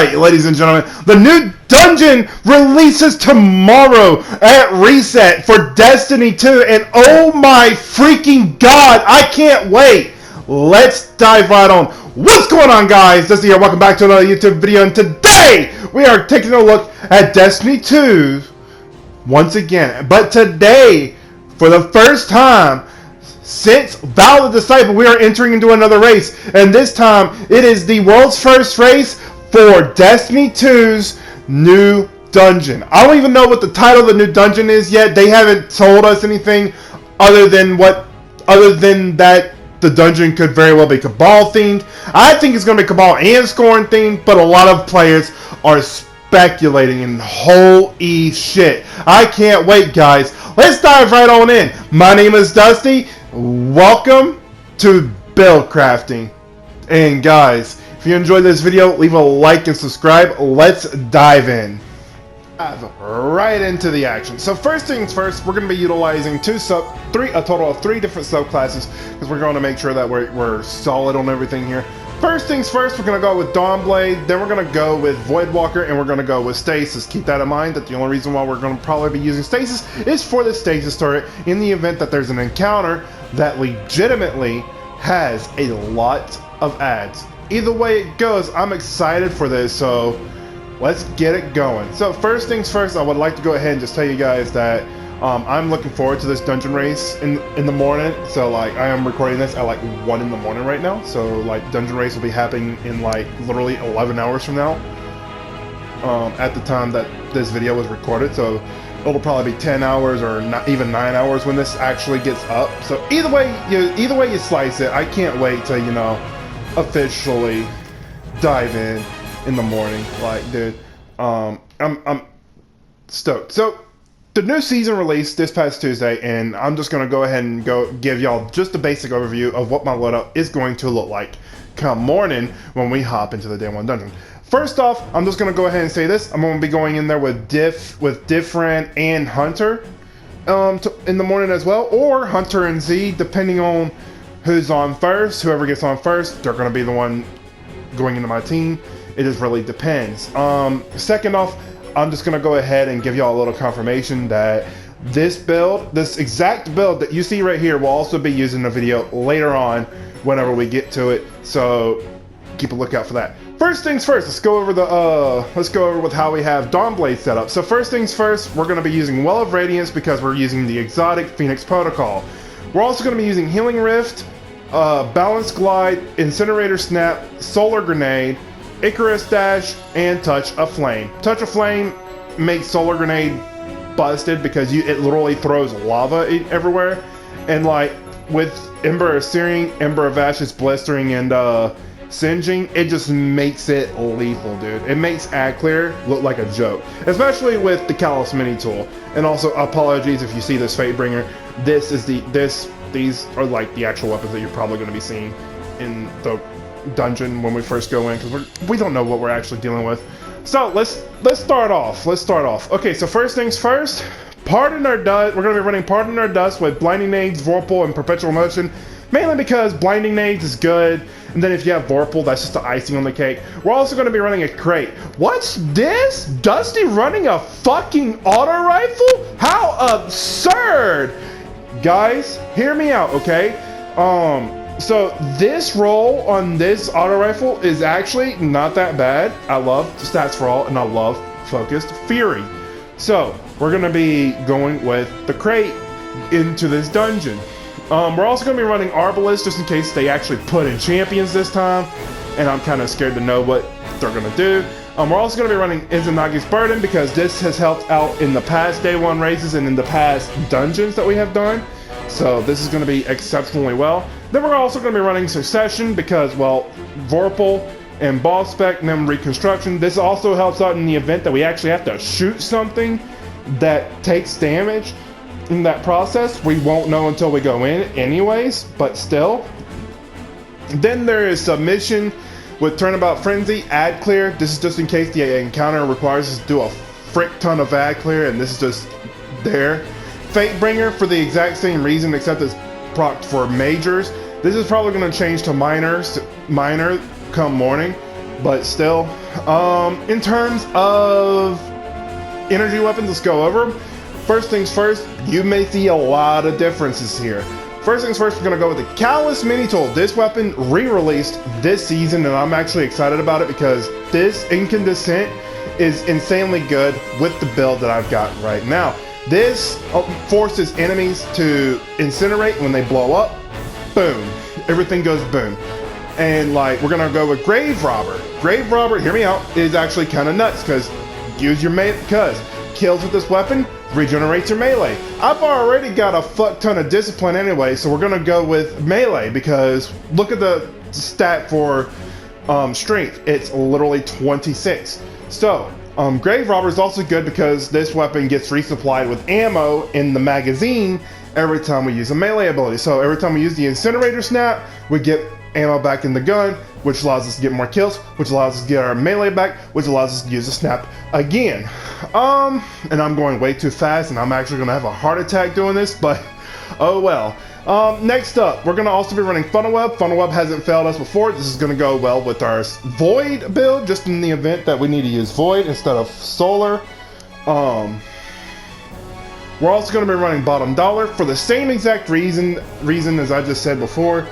Alright, ladies and gentlemen, the new dungeon releases tomorrow at reset for Destiny 2, and oh my freaking god, I can't wait! Let's dive right on. What's going on, guys? Dusty here, welcome back to another YouTube video, and today we are taking a look at Destiny 2 once again. But today, for the first time since Val the Disciple, we are entering into another race, and this time it is the world's first race for Destiny 2's new dungeon. I don't even know what the title of the new dungeon is yet. They haven't told us anything other than that the dungeon could very well be Cabal themed. I think it's going to be Cabal and Scorn themed, but a lot of players are speculating and holy shit. I can't wait, guys. Let's dive right on in. My name is Dusty. Welcome to Build Crafting. And guys, if you enjoyed this video, leave a like and subscribe. Let's dive in. Right into the action. So first things first, we're going to be utilizing a total of three different subclasses, because we're going to make sure that we're solid on everything here. First things first, we're going to go with Dawnblade, then we're going to go with Voidwalker, and we're going to go with Stasis. Keep that in mind, that the only reason why we're going to probably be using Stasis is for the Stasis turret in the event that there's an encounter that legitimately has a lot of ads. Either way it goes, I'm excited for this, so let's get it going. So first things first, I would like to go ahead and just tell you guys that I'm looking forward to this dungeon race in the morning. So like, I am recording this at like 1 in the morning right now. So like, dungeon race will be happening in like literally 11 hours from now. At the time that this video was recorded, so it'll probably be 10 hours or not even 9 hours when this actually gets up. So either way you slice it, I can't wait to, you know, officially dive in the morning. Like, dude, I'm stoked. So the new season released this past Tuesday, and I'm just gonna go ahead and give y'all just a basic overview of what my loadout is going to look like come morning when we hop into the day one dungeon. First off, I'm just gonna go ahead and say this: I'm gonna be going in there with Different and Hunter in the morning as well, or Hunter and Z, depending on who's on first. Whoever gets on first, they're gonna be the one going into my team. It just really depends. Second off, I'm just gonna go ahead and give y'all a little confirmation that this exact build that you see right here, will also be used in the video later on whenever we get to it. So keep a lookout for that. First things first, let's go over with how we have Dawnblade set up. So first things first, we're gonna be using Well of Radiance because we're using the exotic Phoenix Protocol. We're also gonna be using Healing Rift, Balance Glide, Incinerator Snap, Solar Grenade, Icarus Dash, and Touch of Flame. Touch of Flame makes Solar Grenade busted because it literally throws lava everywhere, and like with Ember of Searing, Ember of Ashes, Blistering, and Singeing, it just makes it lethal, dude. It makes Ad Clear look like a joke, especially with the Callous mini tool. And also, apologies if you see this Fatebringer. These are like the actual weapons that you're probably going to be seeing in the dungeon when we first go in, because we don't know what we're actually dealing with. So let's start off. Okay, so first things first, Pardon Our Dust. We're going to be running Pardon Our Dust with Blinding Nades, Vorpal, and Perpetual Motion, mainly because Blinding Nades is good, and then if you have Vorpal, that's just the icing on the cake. We're also going to be running a crate. What's this? Dusty running a fucking auto rifle? How absurd! Guys, hear me out, okay? So this roll on this auto rifle is actually not that bad. I love Stats for All, and I love Focused Fury. So we're gonna be going with the crate into this dungeon. We're also gonna be running Arbalest just in case they actually put in champions this time, and I'm kind of scared to know what they're gonna do. We're also gonna be running Izanagi's Burden because this has helped out in the past day one races and in the past dungeons that we have done. So this is going to be exceptionally well. Then we're also going to be running Succession because, well, Vorpal and Ball Spec and then Reconstruction. This also helps out in the event that we actually have to shoot something that takes damage in that process. We won't know until we go in anyways, but still. Then there is Submission with Turnabout Frenzy, Ad Clear. This is just in case the encounter requires us to do a frick ton of Ad Clear, and this is just there. Fatebringer for the exact same reason, except it's procced for majors. This is probably going to change to minor come morning. but still. In terms of energy weapons, let's go over them. First things first, you may see a lot of differences here. First things first, we're going to go with the Callous mini tool. This weapon re-released this season, and I'm actually excited about it because this incandescent is insanely good with the build that I've got right now. This forces enemies to incinerate when they blow up. Boom. Everything goes boom. And like, we're going to go with Grave Robber. Grave Robber, hear me out, is actually kind of nuts because kills with this weapon regenerates your melee. I've already got a fuck ton of discipline anyway, so we're gonna go with melee because look at the stat for strength. It's literally 26. So Grave Robber is also good because this weapon gets resupplied with ammo in the magazine every time we use a melee ability. So every time we use the incinerator snap, we get ammo back in the gun, which allows us to get more kills, which allows us to get our melee back, which allows us to use the snap again. And I'm going way too fast, and I'm actually gonna have a heart attack doing this, but oh well. Next up, we're gonna also be running Funnel Web. Funnel Web hasn't failed us before. This is gonna go well with our Void build, just in the event that we need to use Void instead of Solar. We're also gonna be running Bottom Dollar for the same exact reason as I just said before.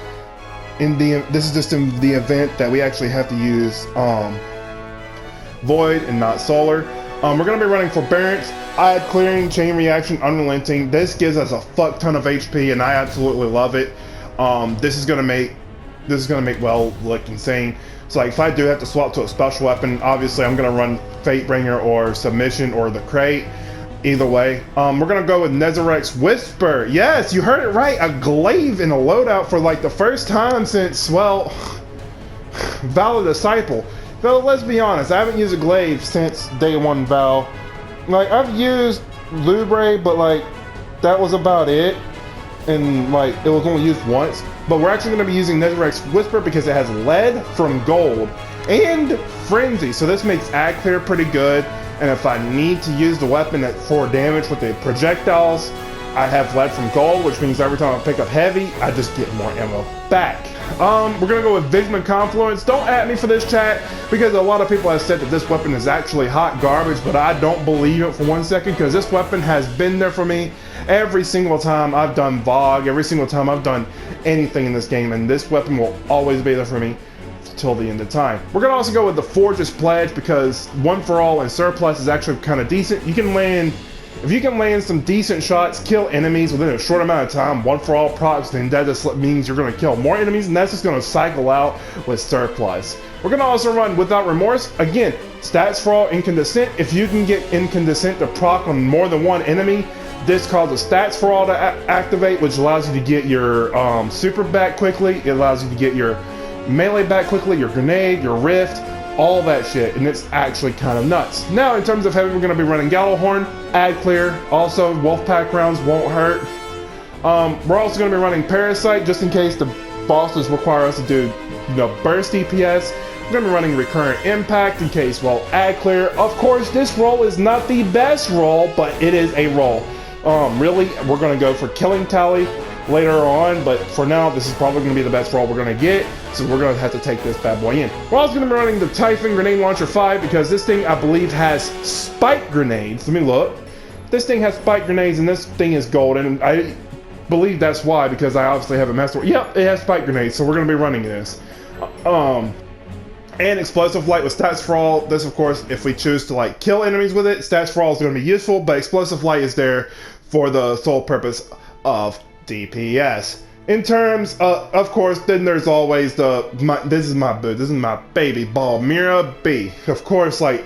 This is just in the event that we actually have to use Void and not Solar. We're going to be running Forbearance, Ad Clearing, Chain Reaction, Unrelenting. This gives us a fuck ton of HP, and I absolutely love it. This is going to make well look insane. So like, if I do have to swap to a special weapon, obviously I'm going to run Fatebringer or Submission or the Crate. Either way, we're gonna go with Nezarek's Whisper. Yes, you heard it right. A glaive in a loadout for like the first time since, well, Val the Disciple. Though let's be honest, I haven't used a glaive since day one Val. Like, I've used Lubre, but like that was about it, and like it was only used once. But we're actually gonna be using Nezarek's Whisper because it has lead from gold and frenzy, so this makes Ad Clear pretty good. And if I need to use the weapon at 4 damage with the projectiles, I have lead from gold, which means every time I pick up heavy, I just get more ammo back. We're gonna go with Vision and Confluence. Don't at me for this, chat, because a lot of people have said that this weapon is actually hot garbage, but I don't believe it for 1 second, because this weapon has been there for me every single time I've done VOG, every single time I've done anything in this game, and this weapon will always be there for me till the end of time. We're gonna also go with the Forge's Pledge because One for All and Surplus is actually kind of decent. You can land, if you can land some decent shots, kill enemies within a short amount of time, One for All procs, then that just means you're gonna kill more enemies, and that's just gonna cycle out with Surplus. We're gonna also run Without Remorse. Again, Stats for All, Incandescent. If you can get Incandescent to proc on more than one enemy, this causes Stats for All to activate, which allows you to get your super back quickly. It allows you to get your melee back quickly, your grenade, your rift, all that shit, and it's actually kind of nuts. Now, in terms of heavy, we're going to be running Gallowhorn, Ad Clear, also Wolfpack rounds won't hurt. We're also going to be running Parasite, just in case the bosses require us to do, burst DPS. We're going to be running Recurrent Impact in case, well, Ad Clear. Of course, this roll is not the best roll, but it is a roll. Really, we're going to go for Killing Tally later on, but for now, this is probably going to be the best roll we're going to get, so we're going to have to take this bad boy in. We're also going to be running the Typhoon Grenade Launcher 5 because this thing, I believe, has spike grenades. Let me look. This thing has spike grenades, and this thing is golden, and I believe that's why, because I obviously haven't messed with it. Yep, it has spike grenades, so we're going to be running this. And Explosive Light with Stats for All. This, of course, if we choose to like kill enemies with it, Stats for All is going to be useful, but Explosive Light is there for the sole purpose of DPS. In terms of course, then there's always this is my boo, this is my baby, Balmira B. Of course, like,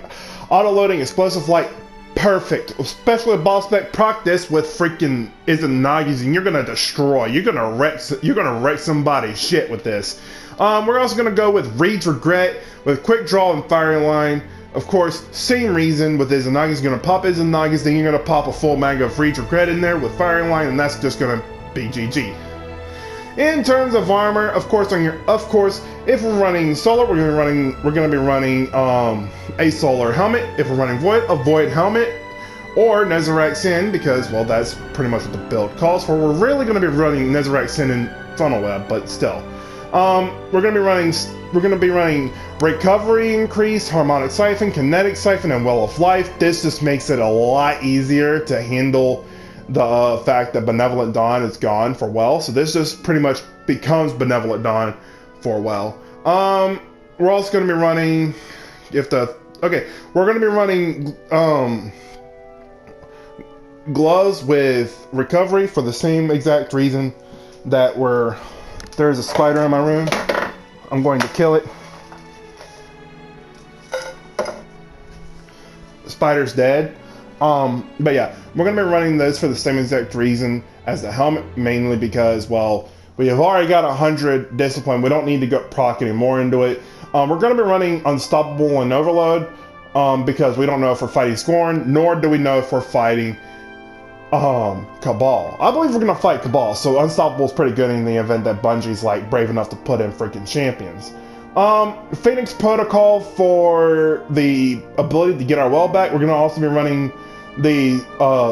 auto-loading Explosive Light, perfect. Especially with Boss Spec, proc this with freaking Izanagi's and you're gonna destroy. You're gonna wreck somebody's shit with this. We're also gonna go with Reed's Regret with Quick Draw and Firing Line. Of course, same reason with Izanagi's, gonna pop Izanagi's, then you're gonna pop a full mag of Reed's Regret in there with Firing Line, and that's just gonna be GG. In terms of armor, of course, if we're running Solar, we're gonna be running a Solar helmet. If we're running Void, a Void helmet, or Nezarec Sin, because, well, that's pretty much what the build calls for. We're really gonna be running Nezarec Sin and Funnel Web, but still. We're gonna be running recovery increase, harmonic siphon, kinetic siphon, and well of life. This just makes it a lot easier to handle the fact that Benevolent Dawn is gone for well. So this just pretty much becomes Benevolent Dawn for well. We're also gonna be running we're gonna be running gloves with recovery for the same exact reason that there's a spider in my room. I'm going to kill it. The spider's dead. But yeah, we're going to be running those for the same exact reason as the helmet, mainly because, well, we have already got 100 discipline. We don't need to go proc any more into it. We're going to be running Unstoppable and Overload because we don't know if we're fighting Scorn, nor do we know if we're fighting Cabal. I believe we're gonna fight Cabal, so Unstoppable is pretty good in the event that Bungie's like brave enough to put in freaking champions. Phoenix Protocol for the ability to get our well back. We're gonna also be running the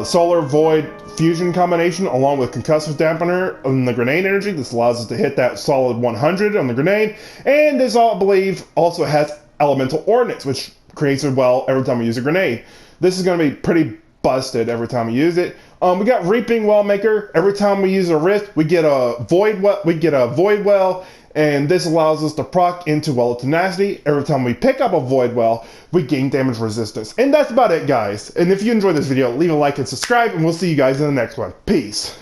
Solar Void Fusion combination along with Concussive Dampener and the grenade energy. This allows us to hit that solid 100 on the grenade, and this I believe also has Elemental Ordnance, which creates a well every time we use a grenade. This is gonna be pretty busted every time we use it. We got Reaping Well Maker. Every time we use a Rift, we get a Void Well, and this allows us to proc into Well of Tenacity. Every time we pick up a Void Well, we gain damage resistance. And that's about it, guys. And if you enjoyed this video, leave a like and subscribe, and we'll see you guys in the next one. Peace.